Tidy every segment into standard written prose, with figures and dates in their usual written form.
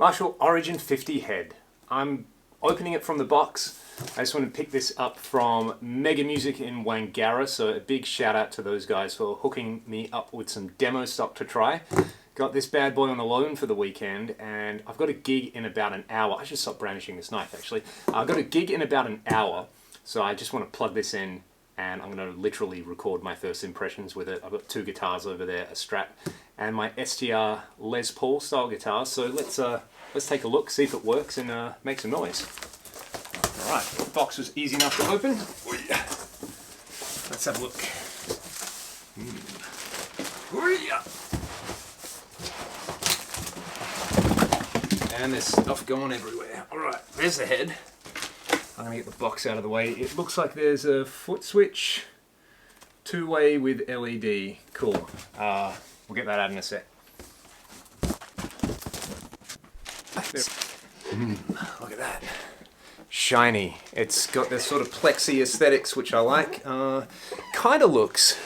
Marshall Origin 50 head. I'm opening it from the box. I just want to pick this up from Mega Music in Wangara, so a big shout out to those guys for hooking me up with some demo stock to try. Got this bad boy on a loan for the weekend, and I've got a gig in about an hour. I should stop brandishing this knife actually. I've got a gig in about an hour, so I just want to plug this in and I'm going to literally record my first impressions with it. I've got two guitars over there, a Strat and my STR Les Paul style guitar. So let's take a look, see if it works, and make some noise. All right, the box was easy enough to open. Let's have a look. And there's stuff going everywhere. All right, there's the head. I'm gonna get the box out of the way. It looks like there's a foot switch, two-way with LED. Cool. We'll get that out in a sec. Look at that. Shiny. It's got this sort of plexi aesthetics, which I like. Kind of looks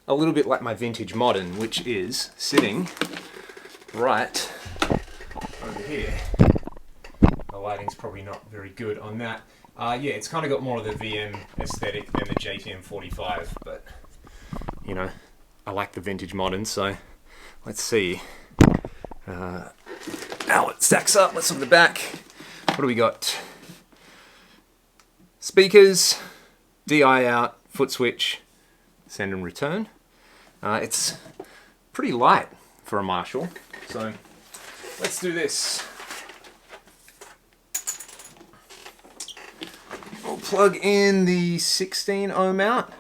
a little bit like my vintage modern, which is sitting right over here. The lighting's probably not very good on that. Yeah, it's kind of got more of the VM aesthetic than the JTM 45, but you know, I like the vintage modern, so let's see how it stacks up. Let's look at the back. What do we got? Speakers, DI out, foot switch, send and return. It's pretty light for a Marshall, so let's do this. We'll plug in the 16 ohm out.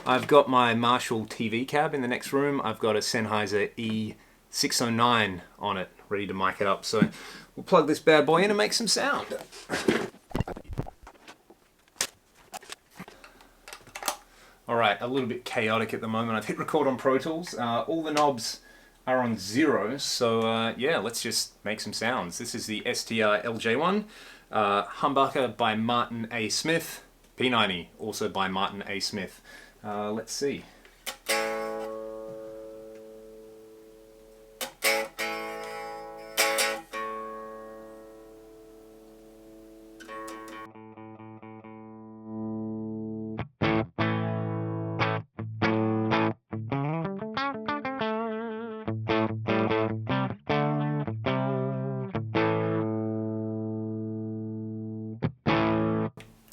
I've got my Marshall TV cab in the next room. I've got a Sennheiser E609 on it, ready to mic it up. So we'll plug this bad boy in and make some sound. Alright, a little bit chaotic at the moment. I've hit record on Pro Tools. All the knobs are on 0, so yeah, let's just make some sounds. This is the STR LJ1. Humbucker by Martin A. Smith, P90 also by Martin A. Smith. Let's see.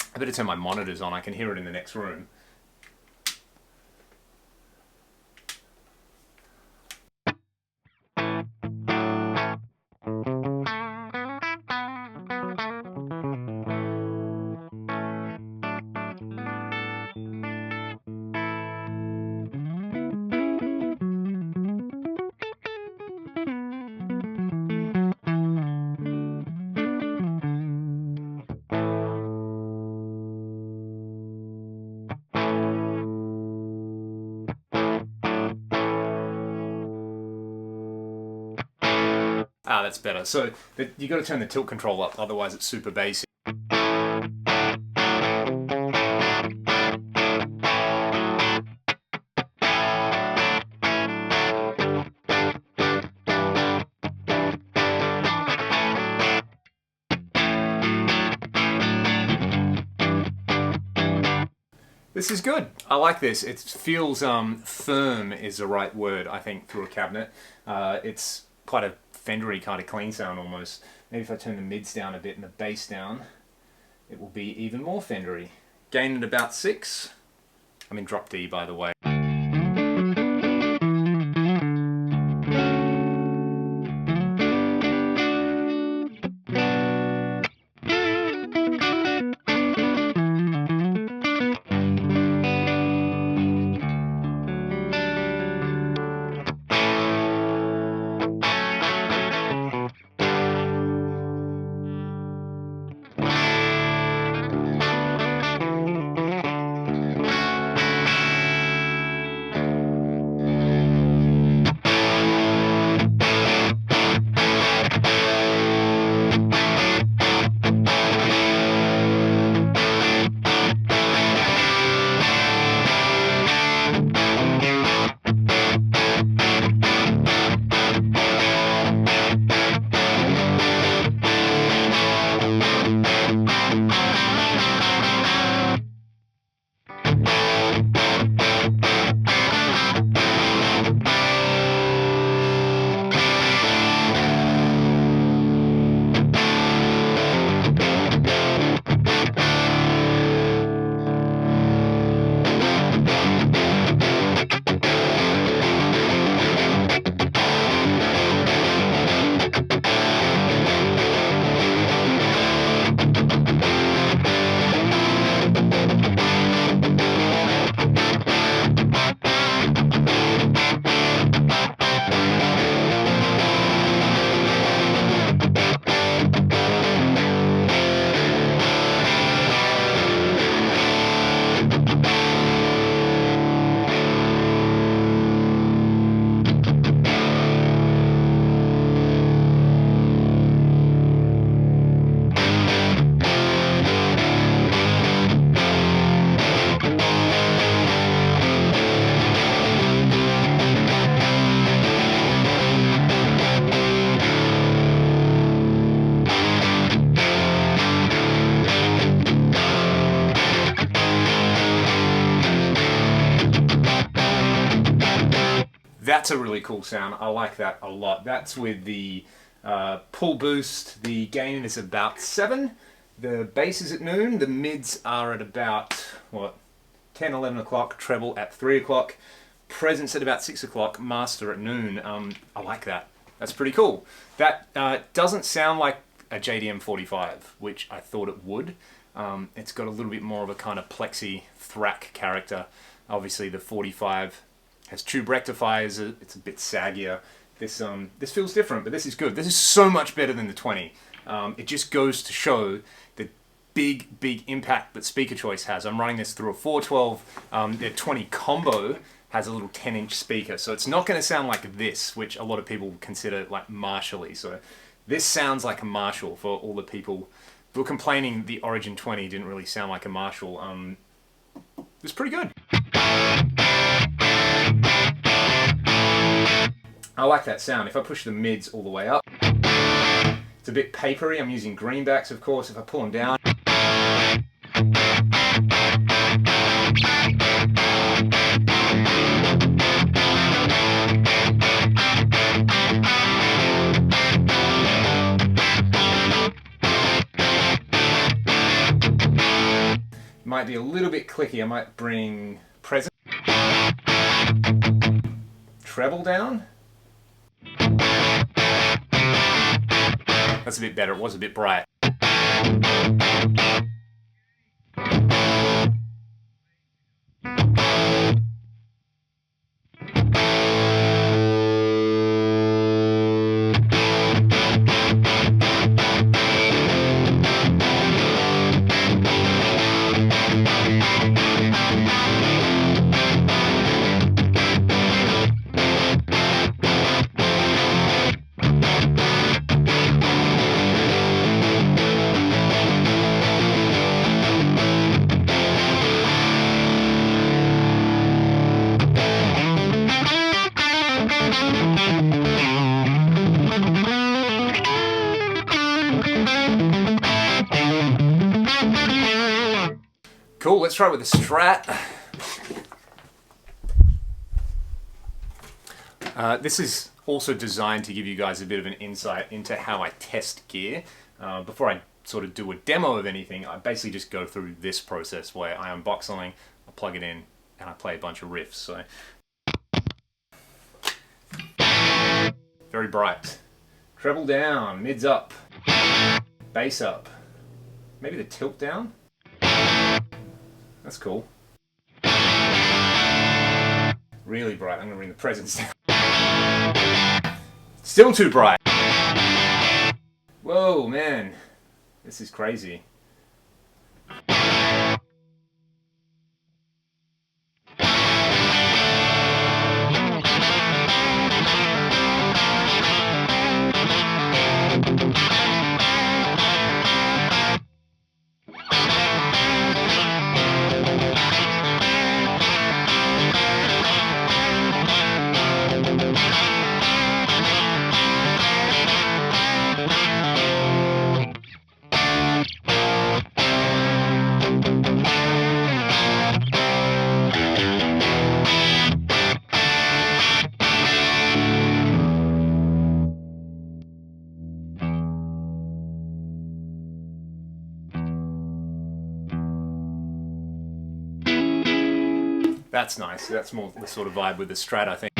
I better turn my monitors on, I can hear it in the next room. Ah, that's better. So you got to turn the tilt control up, otherwise it's super bassy. This is good. I like this. It feels firm is the right word, I think, through a cabinet. It's quite a Fendery kind of clean sound almost. Maybe if I turn the mids down a bit and the bass down, it will be even more Fendery. Gain at about 6. I'm in drop D, by the way. That's a really cool sound. I like that a lot. That's with the pull boost. The gain is about 7. The bass is at noon. The mids are at about, what, 10, 11 o'clock. Treble at 3 o'clock. Presence at about 6 o'clock. Master at noon. I like that. That's pretty cool. That doesn't sound like a JDM 45, which I thought it would. It's got a little bit more of a kind of plexi thrack character. Obviously the 45 has tube rectifiers, it's a bit saggier. This feels different, but this is good. This is so much better than the 20. It just goes to show the big impact that speaker choice has. I'm running this through a 412. The 20 combo has a little 10-inch speaker, so it's not going to sound like this, which a lot of people consider like Marshall-y. So this sounds like a Marshall for all the people who were complaining the Origin 20 didn't really sound like a Marshall. It's pretty good. I like that sound. If I push the mids all the way up, it's a bit papery. I'm using greenbacks, of course. If I pull them down, might be a little bit clicky. I might bring presence, treble down. That's a bit better. It was a bit bright. Cool, let's try it with the Strat. This is also designed to give you guys a bit of an insight into how I test gear. Before I sort of do a demo of anything, I basically just go through this process where I unbox something, I plug it in, and I play a bunch of riffs. So, very bright. Treble down, mids up, bass up, maybe the tilt down. That's cool. Really bright. I'm going to bring the presence down. Still too bright. Whoa, man. This is crazy. That's nice. That's more the sort of vibe with the Strat, I think.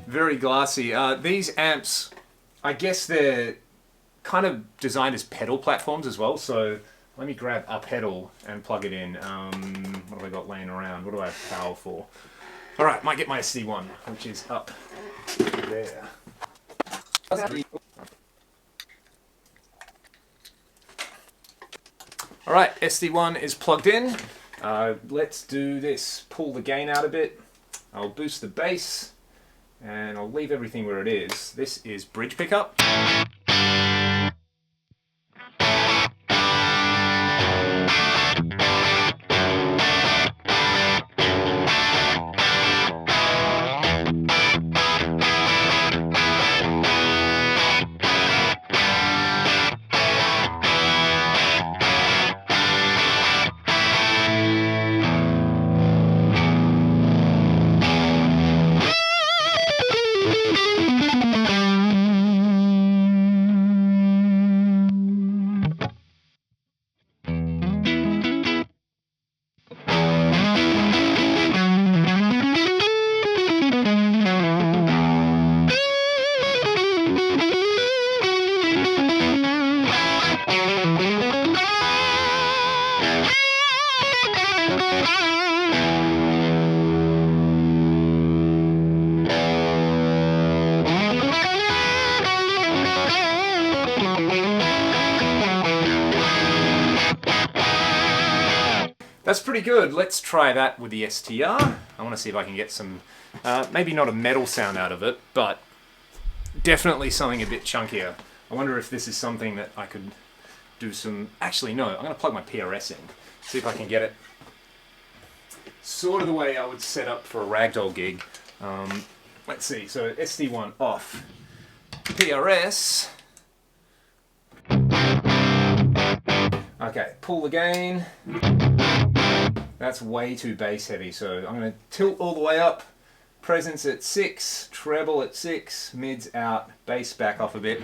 Very glassy. These amps I guess they're kind of designed as pedal platforms as well. So let me grab a pedal and plug it in. What have I got laying around? What do I have power for? All right, might get my SD1, which is up there. All right, SD1 is plugged in. Let's do this. Pull the gain out a bit. I'll boost the bass, and I'll leave everything where it is. This is bridge pickup. That's pretty good. Let's try that with the STR. I want to see if I can get some, maybe not a metal sound out of it, but definitely something a bit chunkier. I wonder if this is something that I could do some... Actually, no, I'm going to plug my PRS in, see if I can get it sort of the way I would set up for a ragdoll gig. Let's see, so SD1 off. PRS. Okay, pull the gain. That's way too bass heavy, so I'm going to tilt all the way up. Presence at 6, treble at 6, mids out, bass back off a bit.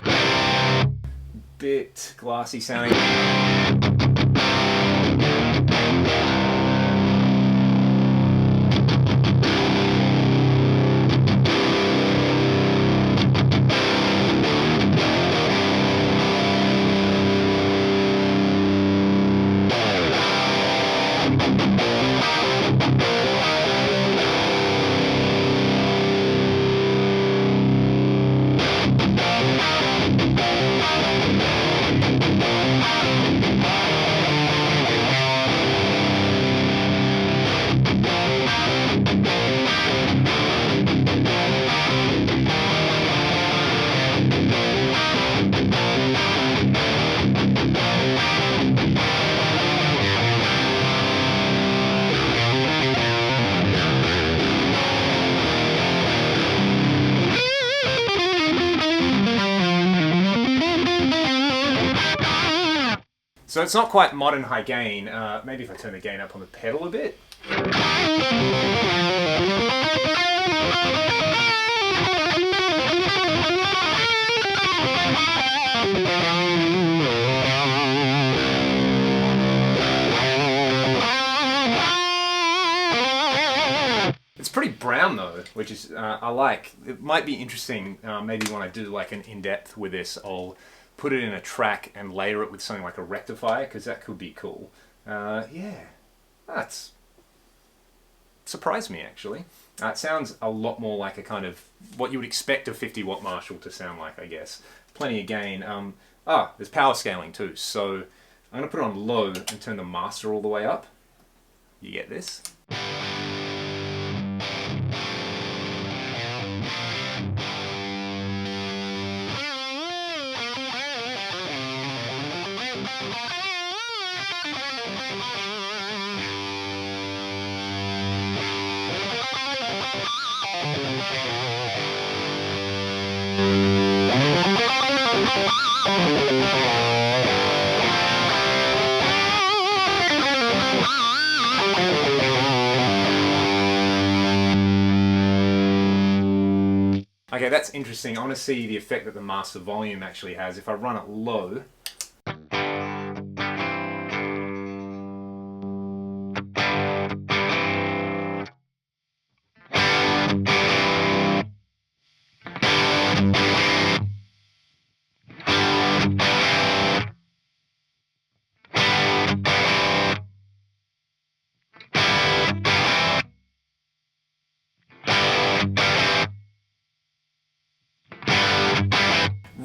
Bit glassy sounding. So it's not quite modern high gain. Maybe if I turn the gain up on the pedal a bit. It's pretty brown though, which is I like. It might be interesting. Maybe when I do like an in-depth with this, I'll put it in a track and layer it with something like a rectifier, because that could be cool. Yeah, that's surprised me actually. It sounds a lot more like a kind of what you would expect a 50-watt Marshall to sound like, I guess. Plenty of gain. There's power scaling too, so I'm going to put it on low and turn the master all the way up. You get this? Okay, that's interesting. I want to see the effect that the master volume actually has. If I run it low,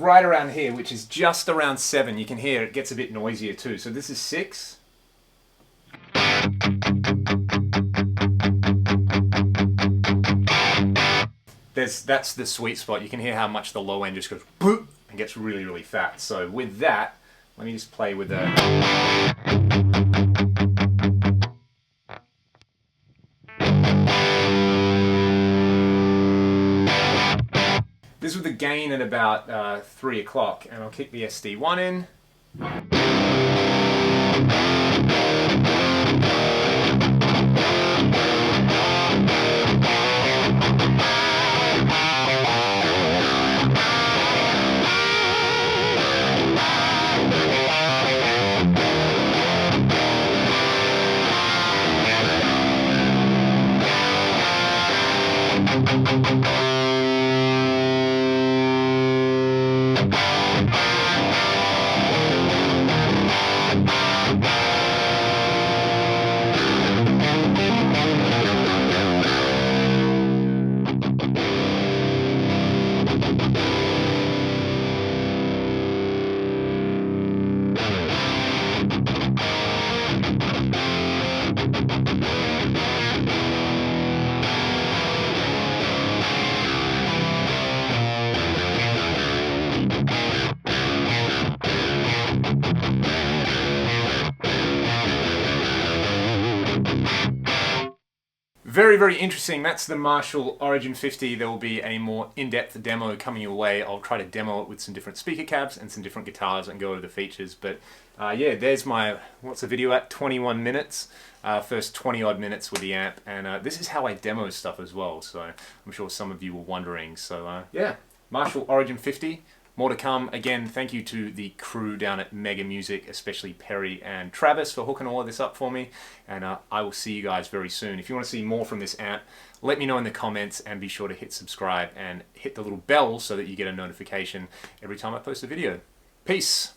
right around here, which is just around 7. You can hear it gets a bit noisier too. So this is 6. That's the sweet spot. You can hear how much the low end just goes boop and gets really, really fat. So with that, let me just play with the... This with the gain at about 3 o'clock, and I'll kick the SD1 in. Very, very interesting. That's the Marshall Origin 50. There will be a more in-depth demo coming your way. I'll try to demo it with some different speaker cabs and some different guitars and go over the features. But yeah, there's my, what's the video at? 21 minutes. First 20 odd minutes with the amp. And this is how I demo stuff as well. So I'm sure some of you were wondering. So yeah, Marshall Origin 50. More to come. Again, thank you to the crew down at Mega Music, especially Perry and Travis for hooking all of this up for me. And I will see you guys very soon. If you want to see more from this amp, let me know in the comments and be sure to hit subscribe and hit the little bell so that you get a notification every time I post a video. Peace!